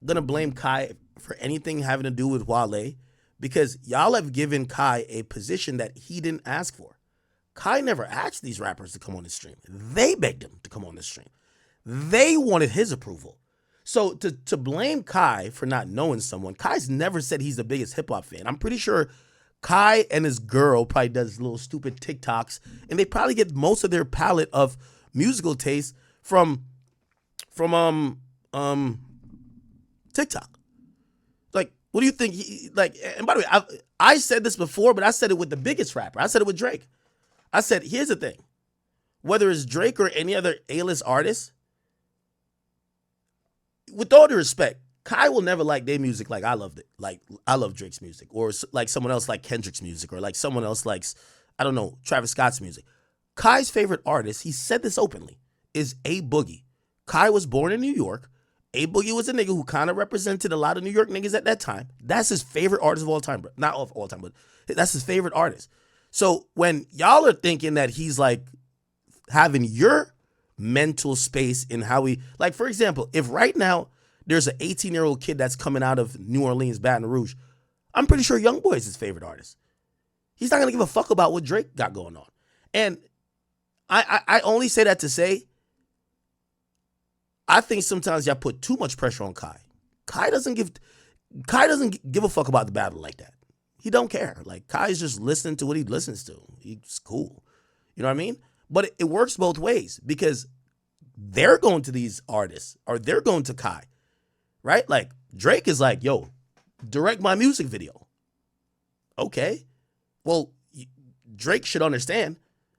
gonna blame Kai for anything having to do with Wale because y'all have given Kai a position that he didn't ask for. Kai never asked these rappers to come on the stream. They begged him to come on the stream. They wanted his approval. So to blame Kai for not knowing someone, Kai's never said he's the biggest hip hop fan. I'm pretty sure Kai and his girl probably does little stupid TikToks, and they probably get most of their palette of musical taste from TikTok. Like, what do you think? And by the way, I said this before, but I said it with the biggest rapper. I said it with Drake. I said, here's the thing. Whether it's Drake or any other A-list artist, with all due respect, Kai will never like their music like I loved it. Like, I love Drake's music. Or like someone else like Kendrick's music. Or like someone else likes, I don't know, Travis Scott's music. Kai's favorite artist, he said this openly, is A Boogie. Kai was born in New York. A Boogie was a nigga who kind of represented a lot of New York niggas at that time. That's his favorite artist of all time, bro. Not of all time, but that's his favorite artist. So when y'all are thinking that he's like having your mental space in how we, like, for example, if right now there's an 18-year-old kid that's coming out of New Orleans, Baton Rouge, I'm pretty sure YoungBoy is his favorite artist. He's not going to give a fuck about what Drake got going on. And I only say that to say, I think sometimes y'all put too much pressure on Kai. Kai doesn't give a fuck about the battle like that. He don't care. Like, Kai's just listening to what he listens to. He's cool. You know what I mean? But it works both ways because they're going to these artists or they're going to Kai, right? Like, Drake is like, yo, direct my music video. Okay. Well, Drake should understand,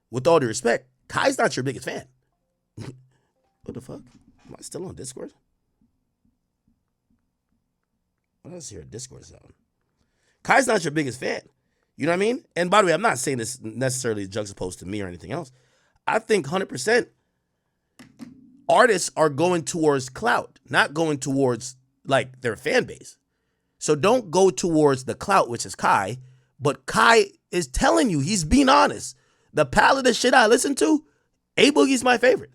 with all due respect, Kai's not your biggest fan. What the fuck? Am I still on Discord? What else here? Discord sound. Kai's not your biggest fan. You know what I mean? And by the way, I'm not saying this necessarily juxtaposed to me or anything else. I think 100% artists are going towards clout, not going towards like their fan base. So don't go towards the clout, which is Kai, but Kai is telling you, he's being honest. The palette of shit I listen to, A Boogie's my favorite.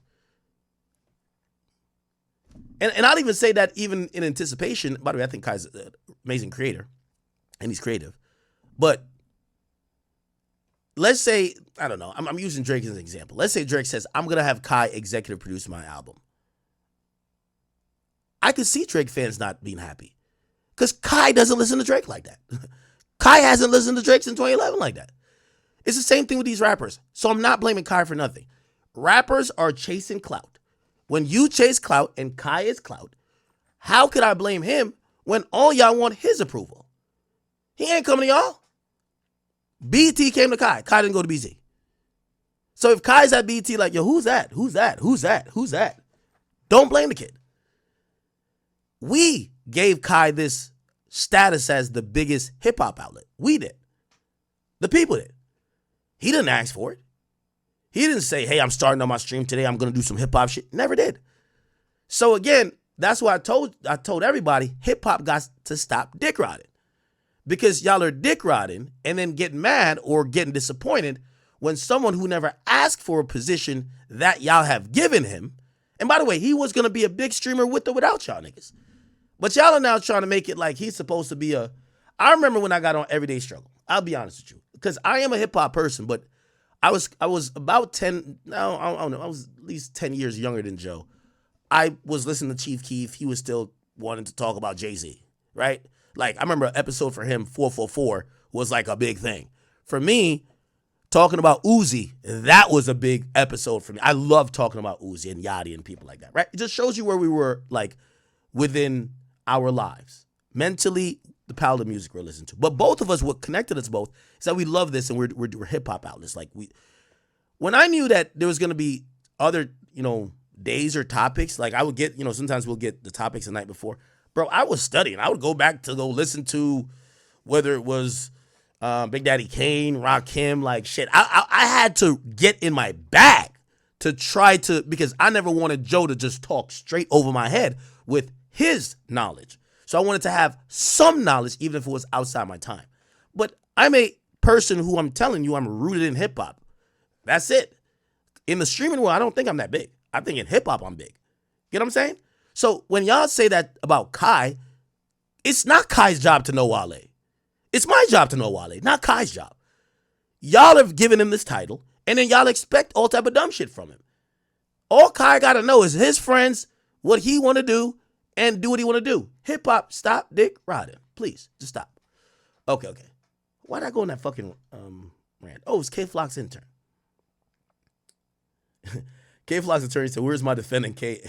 And I'd even say that even in anticipation. By the way, I think Kai's an amazing creator, and he's creative. But let's say, I don't know, I'm using Drake as an example. Let's say Drake says, I'm going to have Kai executive produce my album. I could see Drake fans not being happy because Kai doesn't listen to Drake like that. Kai hasn't listened to Drake since 2011 like that. It's the same thing with these rappers. So I'm not blaming Kai for nothing. Rappers are chasing clout. When you chase clout and Kai is clout, how could I blame him when all y'all want his approval? He ain't coming to y'all. BT came to Kai. Kai didn't go to BT. So if Kai's at BT, like, yo, who's that? Who's that? Who's that? Who's that? Don't blame the kid. We gave Kai this status as the biggest hip-hop outlet. We did. The people did. He didn't ask for it. He didn't say, hey, I'm starting on my stream today. I'm going to do some hip-hop shit. Never did. So again, that's why I told everybody hip-hop got to stop dick riding. Because y'all are dick riding and then getting mad or getting disappointed when someone who never asked for a position that y'all have given him, and by the way, he was going to be a big streamer with or without y'all niggas. But y'all are now trying to make it like he's supposed to be I remember when I got on Everyday Struggle. I'll be honest with you. Because I am a hip-hop person, but I was about 10, no, I don't know, I was at least 10 years younger than Joe. I was listening to Chief Keef. He was still wanting to talk about Jay-Z, right? Like, I remember an episode for him, 444, was like a big thing. For me, talking about Uzi, that was a big episode for me. I love talking about Uzi and Yachty and people like that, right? It just shows you where we were, like, within our lives. Mentally, the palette of music we're listening to. But both of us, what connected us both is that we love this and we're hip-hop outlets. Like, when I knew that there was going to be other, days or topics, like I would get, sometimes we'll get the topics the night before. Bro, I was studying. I would go back to go listen to whether it was Big Daddy Kane, Rakim, like shit. I had to get in my bag to try to, because I never wanted Joe to just talk straight over my head with his knowledge. So I wanted to have some knowledge, even if it was outside my time. But I'm a person who, I'm telling you, I'm rooted in hip hop. That's it. In the streaming world, I don't think I'm that big. I think in hip hop, I'm big. You know what I'm saying? So when y'all say that about Kai, it's not Kai's job to know Wale. It's my job to know Wale, not Kai's job. Y'all have given him this title, and then y'all expect all type of dumb shit from him. All Kai got to know is his friends, what he want to do, and do what he want to do. Hip hop, stop, dick, riding. Please, just stop. Okay. Why'd I go on that fucking rant? Oh, it's K Flock's intern. K Flock's attorney said, "Where's my defendant, K?"